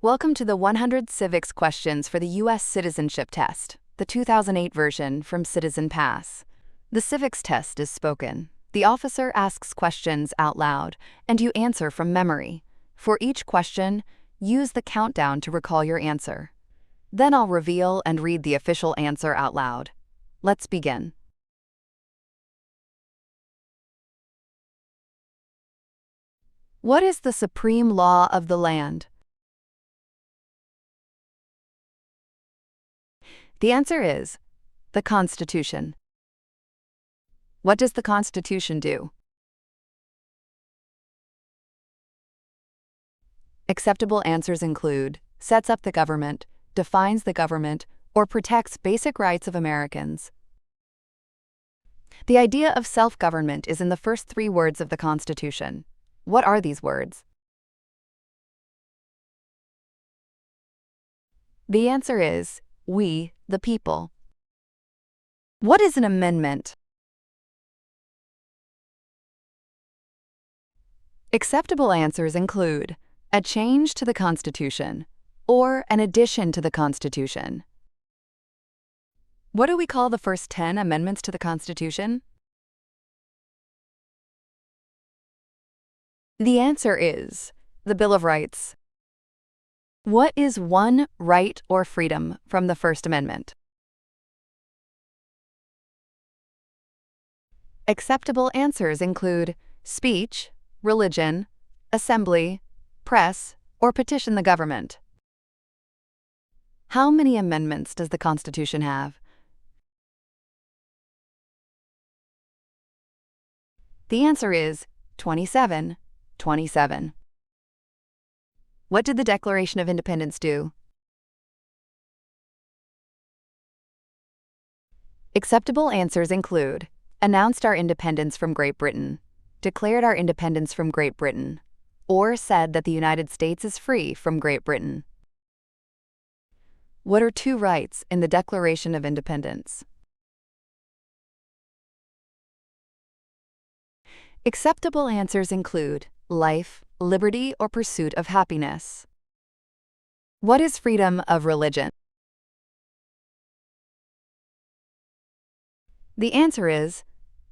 Welcome to the 100 Civics questions for the U.S. Citizenship test, the 2008 version from Citizen Pass. The Civics test is spoken. The officer asks questions out loud, and you answer from memory. For each question, use the countdown to recall your answer. Then I'll reveal and read the official answer out loud. Let's begin. What is the supreme law of the land? The answer is the Constitution. What does the Constitution do? Acceptable answers include sets up the government, defines the government, or protects basic rights of Americans. The idea of self-government is in the first 3 words of the Constitution. What are these words? The answer is we, the people. What is an amendment? Acceptable answers include a change to the Constitution or an addition to the Constitution. What do we call the first 10 amendments to the Constitution? The answer is the Bill of Rights. What is one right or freedom from the First Amendment? Acceptable answers include speech, religion, assembly, press, or petition the government. How many amendments does the Constitution have? The answer is 27. 27. What did the Declaration of Independence do? Acceptable answers include announced our independence from Great Britain, declared our independence from Great Britain, or said that the United States is free from Great Britain. What are 2 rights in the Declaration of Independence? Acceptable answers include life, liberty, or pursuit of happiness. What is freedom of religion? The answer is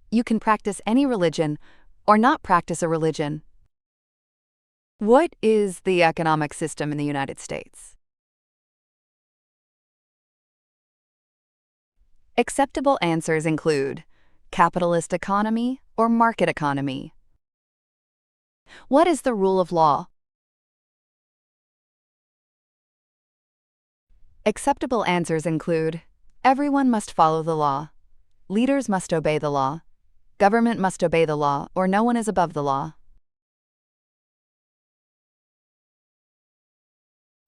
you can practice any religion or not practice a religion. What is the economic system in the United States? Acceptable answers include capitalist economy or market economy. What is the rule of law? Acceptable answers include everyone must follow the law, leaders must obey the law, government must obey the law, or no one is above the law.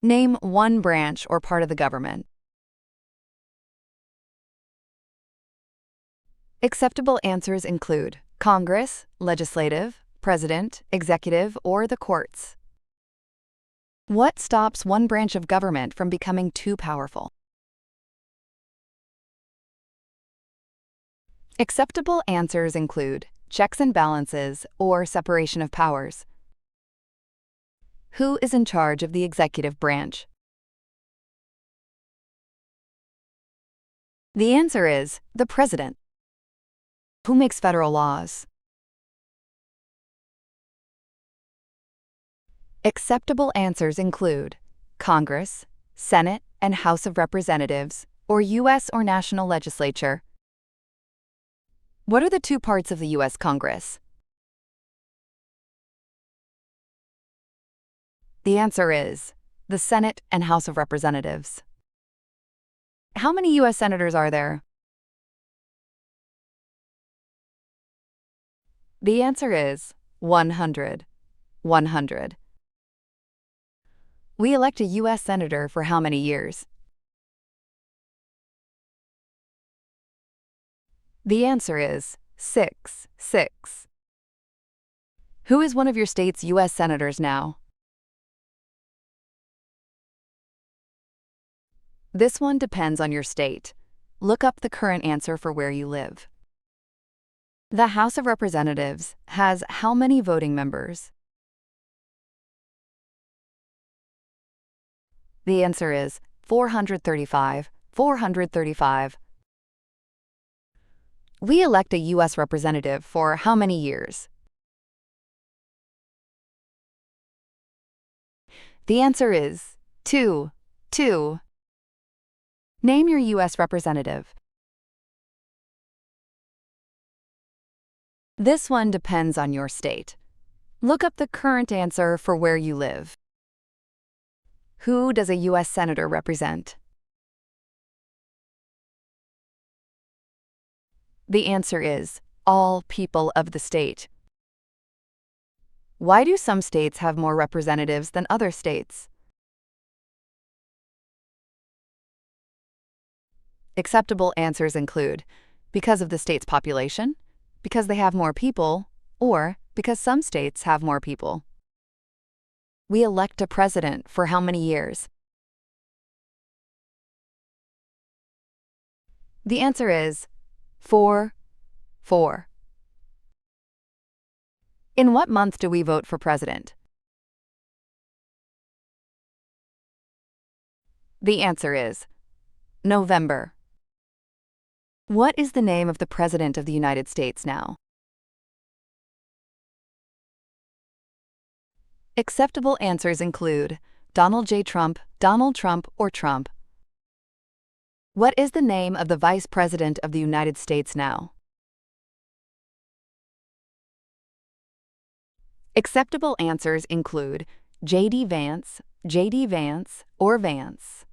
Name one branch or part of the government. Acceptable answers include Congress, legislative, president, executive, or the courts. What stops one branch of government from becoming too powerful? Acceptable answers include checks and balances or separation of powers. Who is in charge of the executive branch? The answer is the president. Who makes federal laws? Acceptable answers include Congress, Senate and House of Representatives, or U.S. or national legislature. What are the 2 parts of the U.S. Congress? The answer is the Senate and House of Representatives. How many U.S. senators are there? The answer is 100. 100. We elect a U.S. senator for how many years? The answer is 6. 6. Who is one of your state's U.S. senators now? This one depends on your state. Look up the current answer for where you live. The House of Representatives has how many voting members? The answer is 435. 435. We elect a U.S. representative for how many years? The answer is 2. 2. Name your U.S. representative. This one depends on your state. Look up the current answer for where you live. Who does a U.S. Senator represent? The answer is all people of the state. Why do some states have more representatives than other states? Acceptable answers include because of the state's population, because they have more people, or because some states have more people. We elect a president for how many years? The answer is 4. 4. In what month do we vote for president? The answer is November. What is the name of the President of the United States now? Acceptable answers include Donald J. Trump, Donald Trump, or Trump. What is the name of the Vice President of the United States now? Acceptable answers include J.D. Vance, J.D. Vance, or Vance.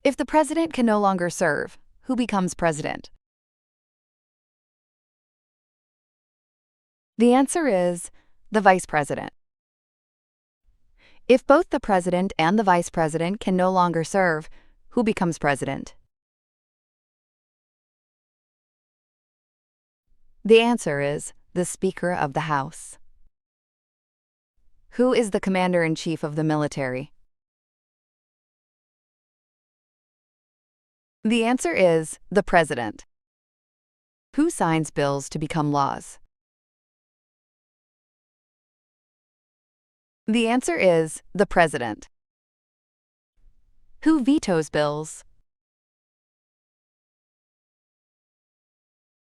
If the president can no longer serve, who becomes president? The answer is the vice president. If both the president and the vice president can no longer serve, who becomes president? The answer is the Speaker of the House. Who is the commander-in-chief of the military? The answer is the president. Who signs bills to become laws? The answer is the president. Who vetoes bills?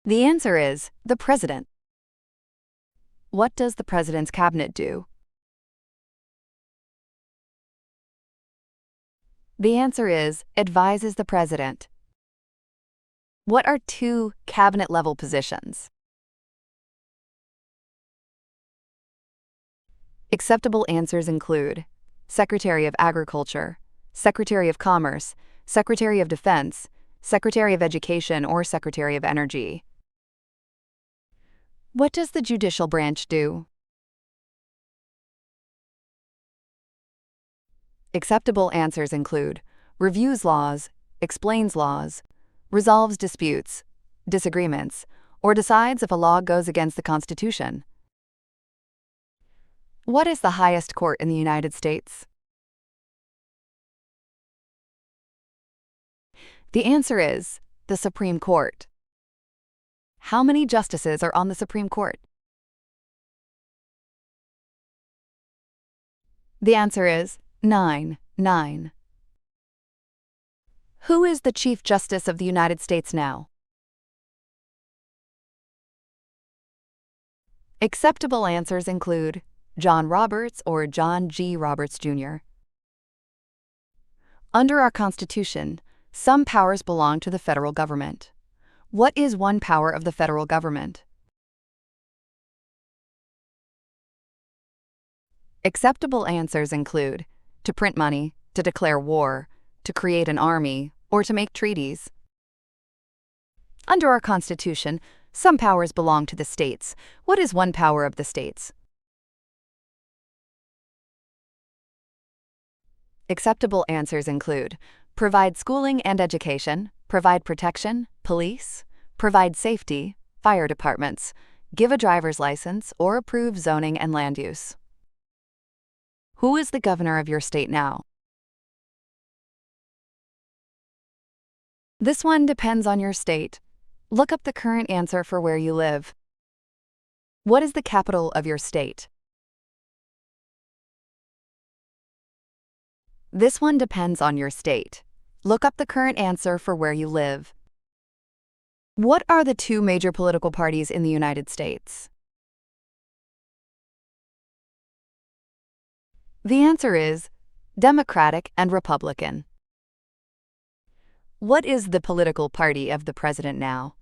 The answer is the president. What does the president's cabinet do? The answer is advises the president. What are two cabinet-level positions? Acceptable answers include Secretary of Agriculture, Secretary of Commerce, Secretary of Defense, Secretary of Education, or Secretary of Energy. What does the judicial branch do? Acceptable answers include reviews laws, explains laws, resolves disputes, disagreements, or decides if a law goes against the Constitution. What is the highest court in the United States? The answer is the Supreme Court. How many justices are on the Supreme Court? The answer is 9. 9. Who is the Chief Justice of the United States now? Acceptable answers include John Roberts or John G. Roberts, Jr. Under our Constitution, some powers belong to the federal government. What is one power of the federal government? Acceptable answers include to print money, to declare war, to create an army, or to make treaties. Under our Constitution, some powers belong to the states. What is one power of the states? Acceptable answers include provide schooling and education, provide protection, police, provide safety, fire departments, give a driver's license, or approve zoning and land use. Who is the governor of your state now? This one depends on your state. Look up the current answer for where you live. What is the capital of your state? This one depends on your state. Look up the current answer for where you live. What are the two major political parties in the United States? The answer is Democratic and Republican. What is the political party of the president now?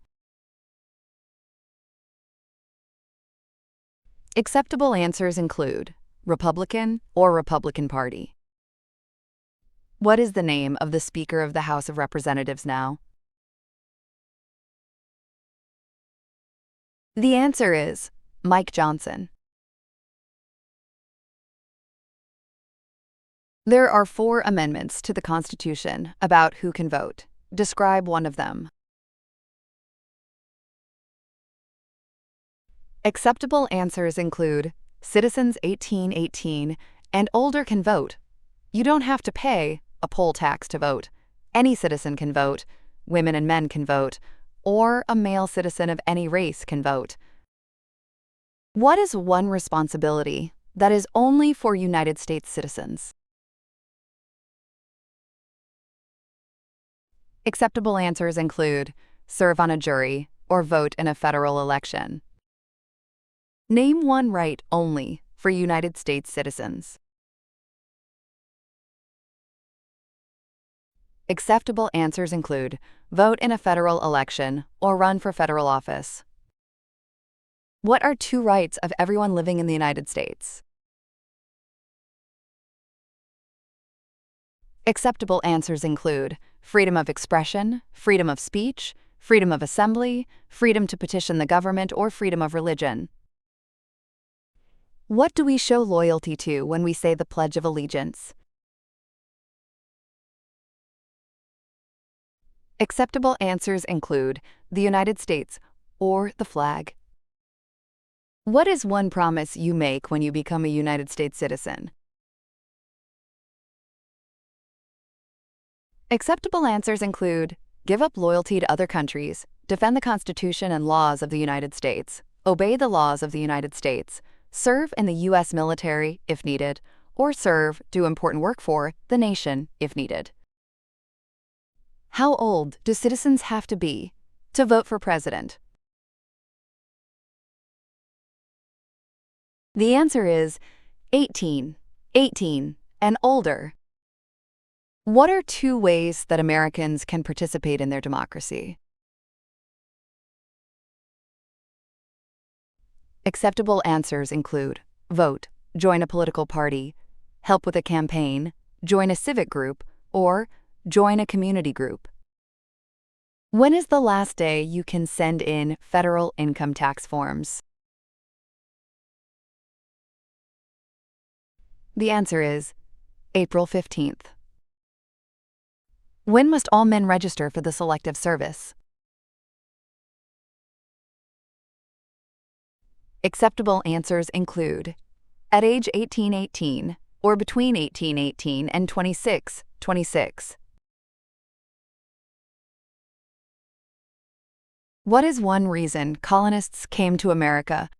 Acceptable answers include Republican or Republican Party. What is the name of the Speaker of the House of Representatives now? The answer is Mike Johnson. There are 4 amendments to the Constitution about who can vote. Describe one of them. Acceptable answers include citizens 18 and older can vote. You don't have to pay a poll tax to vote. Any citizen can vote, women and men can vote, or a male citizen of any race can vote. What is one responsibility that is only for United States citizens? Acceptable answers include serve on a jury or vote in a federal election. Name one right only for United States citizens. Acceptable answers include vote in a federal election or run for federal office. What are 2 rights of everyone living in the United States? Acceptable answers include freedom of expression, freedom of speech, freedom of assembly, freedom to petition the government, or freedom of religion. What do we show loyalty to when we say the Pledge of Allegiance? Acceptable answers include the United States or the flag. What is one promise you make when you become a United States citizen? Acceptable answers include give up loyalty to other countries, defend the Constitution and laws of the United States, obey the laws of the United States, serve in the U.S. military if needed, or do important work for the nation if needed. How old do citizens have to be to vote for president? The answer is 18 and older. What are 2 ways that Americans can participate in their democracy? Acceptable answers include vote, join a political party, help with a campaign, join a civic group, or join a community group. When is the last day you can send in federal income tax forms? The answer is April 15th. When must all men register for the Selective Service? Acceptable answers include at age 18 or between 18 and 26. What is one reason colonists came to America?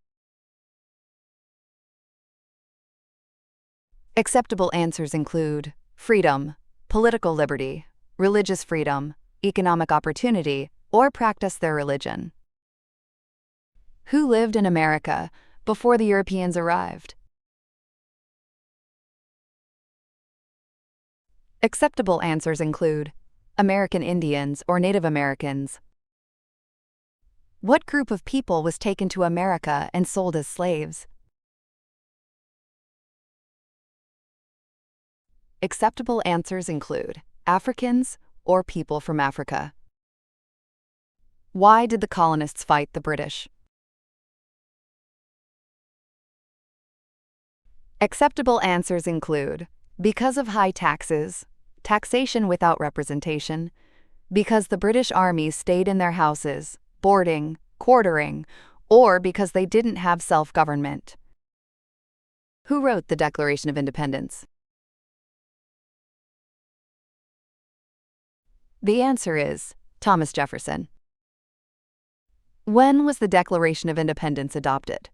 Acceptable answers include freedom, political liberty, religious freedom, economic opportunity, or practice their religion. Who lived in America before the Europeans arrived? Acceptable answers include American Indians or Native Americans. What group of people was taken to America and sold as slaves? Acceptable answers include Africans or people from Africa. Why did the colonists fight the British? Acceptable answers include because of high taxes, taxation without representation, because the British armies stayed in their houses, boarding, quartering, or because they didn't have self-government. Who wrote the Declaration of Independence? The answer is Thomas Jefferson. When was the Declaration of Independence adopted?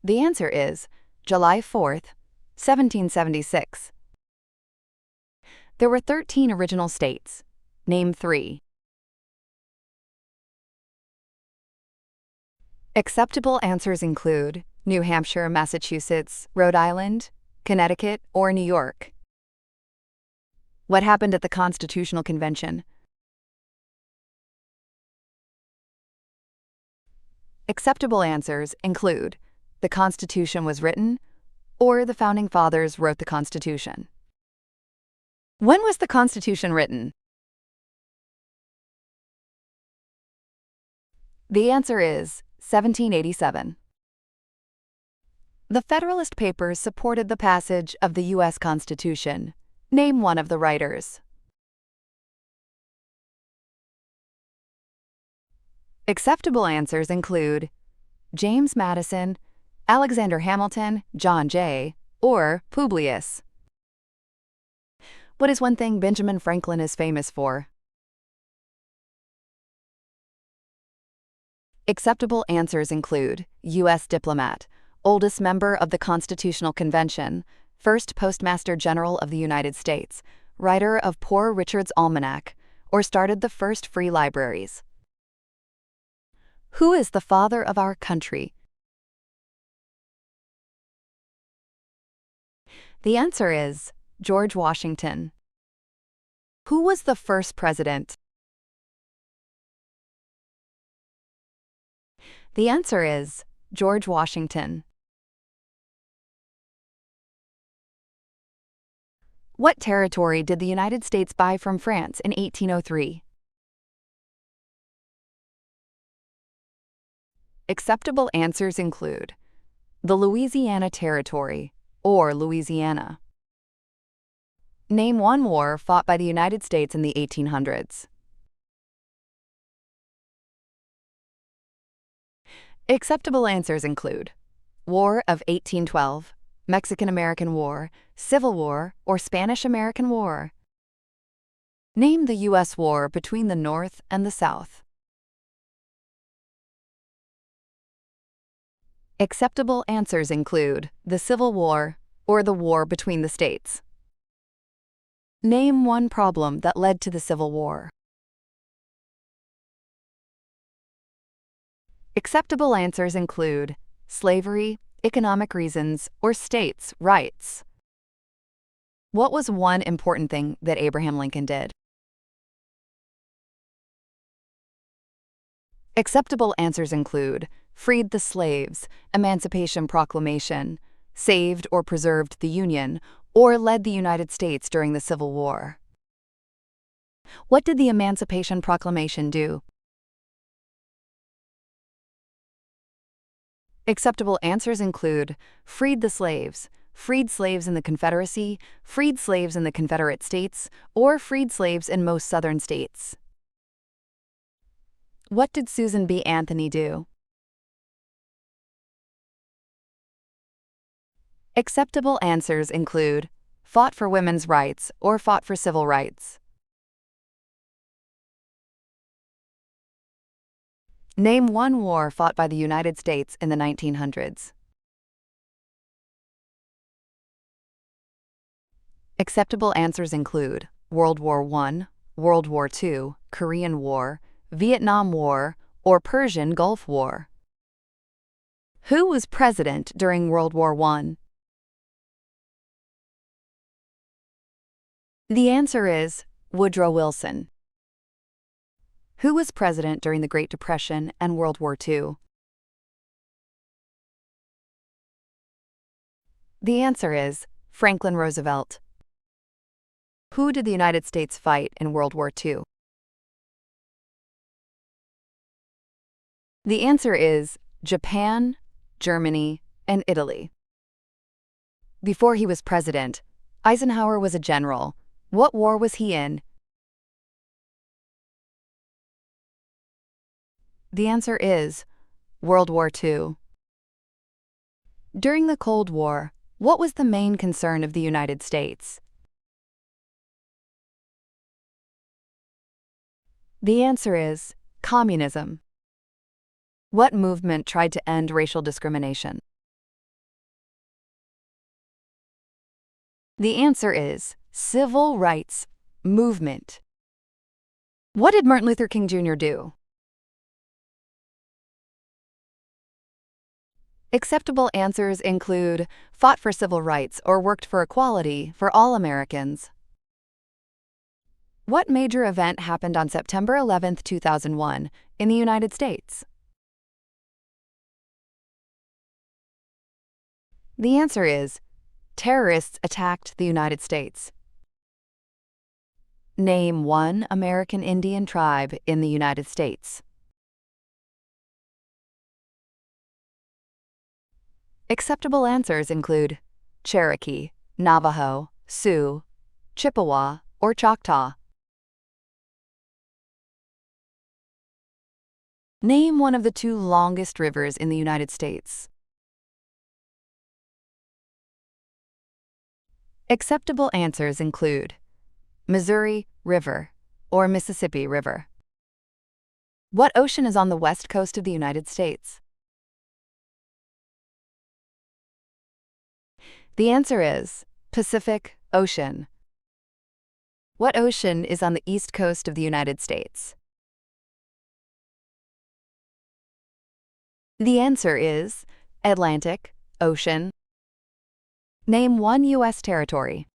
The answer is July 4th, 1776. There were 13 original states. Name 3. Acceptable answers include New Hampshire, Massachusetts, Rhode Island, Connecticut, or New York. What happened at the Constitutional Convention? Acceptable answers include the Constitution was written, or the Founding Fathers wrote the Constitution. When was the Constitution written? The answer is 1787. The Federalist Papers supported the passage of the U.S. Constitution. Name one of the writers. Acceptable answers include James Madison, Alexander Hamilton, John Jay, or Publius. What is one thing Benjamin Franklin is famous for? Acceptable answers include U.S. diplomat, oldest member of the Constitutional Convention, first Postmaster General of the United States, writer of Poor Richard's Almanac, or started the first free libraries. Who is the father of our country? The answer is George Washington. Who was the first president? The answer is George Washington. What territory did the United States buy from France in 1803? Acceptable answers include the Louisiana Territory, or Louisiana. Name one war fought by the United States in the 1800s. Acceptable answers include War of 1812, Mexican-American War, Civil War, or Spanish-American War. Name the U.S. war between the North and the South. Acceptable answers include the Civil War or the war between the states. Name one problem that led to the Civil War. Acceptable answers include slavery, economic reasons, or states' rights. What was one important thing that Abraham Lincoln did? Acceptable answers include freed the slaves, Emancipation Proclamation, saved or preserved the Union, or led the United States during the Civil War. What did the Emancipation Proclamation do? Acceptable answers include freed the slaves, freed slaves in the Confederacy, freed slaves in the Confederate States, or freed slaves in most Southern states. What did Susan B. Anthony do? Acceptable answers include fought for women's rights or fought for civil rights. Name one war fought by the United States in the 1900s. Acceptable answers include World War I, World War II, Korean War, Vietnam War, or Persian Gulf War. Who was president during World War I? The answer is Woodrow Wilson. Who was president during the Great Depression and World War II? The answer is Franklin Roosevelt. Who did the United States fight in World War II? The answer is Japan, Germany, and Italy. Before he was president, Eisenhower was a general. What war was he in? The answer is World War II. During the Cold War, what was the main concern of the United States? The answer is communism. What movement tried to end racial discrimination? The answer is civil rights movement. What did Martin Luther King Jr. do? Acceptable answers include fought for civil rights or worked for equality for all Americans. What major event happened on September 11, 2001, in the United States? The answer is terrorists attacked the United States. Name one American Indian tribe in the United States. Acceptable answers include Cherokee, Navajo, Sioux, Chippewa, or Choctaw. Name one of the two longest rivers in the United States. Acceptable answers include Missouri River or Mississippi River. What ocean is on the west coast of the United States? The answer is Pacific Ocean. What ocean is on the east coast of the United States? The answer is Atlantic Ocean. Name one U.S. territory.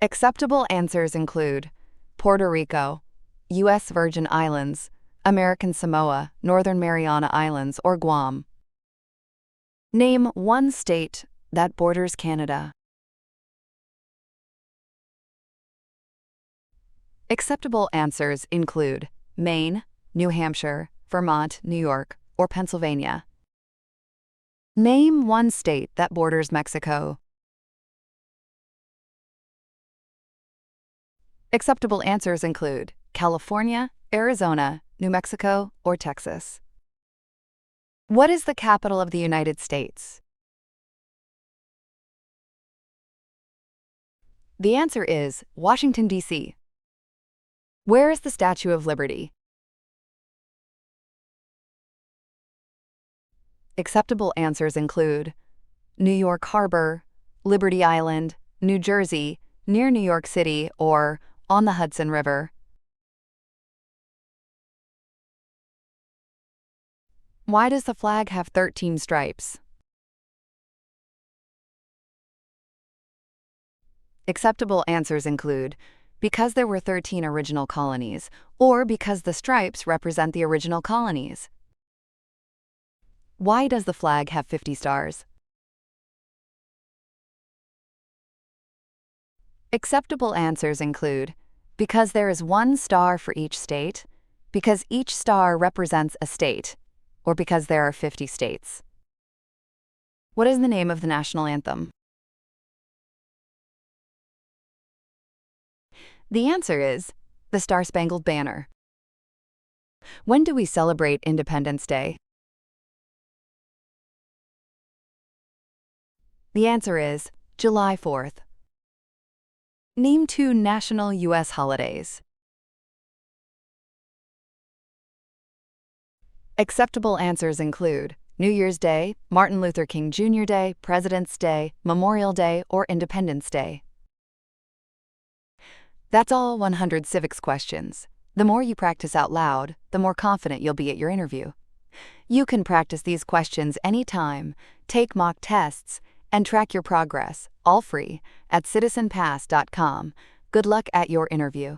Acceptable answers include Puerto Rico, U.S. Virgin Islands, American Samoa, Northern Mariana Islands, or Guam. Name one state that borders Canada. Acceptable answers include Maine, New Hampshire, Vermont, New York, or Pennsylvania. Name one state that borders Mexico. Acceptable answers include California, Arizona, New Mexico, or Texas. What is the capital of the United States? The answer is Washington, D.C. Where is the Statue of Liberty? Acceptable answers include New York Harbor, Liberty Island, New Jersey, near New York City, or on the Hudson River. Why does the flag have 13 stripes? Acceptable answers include because there were 13 original colonies, or because the stripes represent the original colonies. Why does the flag have 50 stars? Acceptable answers include because there is one star for each state, because each star represents a state, or because there are 50 states. What is the name of the national anthem? The answer is the Star-Spangled Banner. When do we celebrate Independence Day? The answer is July 4th. Name two national U.S. holidays. Acceptable answers include New Year's Day, Martin Luther King Jr. Day, President's Day, Memorial Day, or Independence Day. That's all 100 civics questions. The more you practice out loud, the more confident you'll be at your interview. You can practice these questions anytime, take mock tests, and track your progress, all free, at citizenpass.com. Good luck at your interview.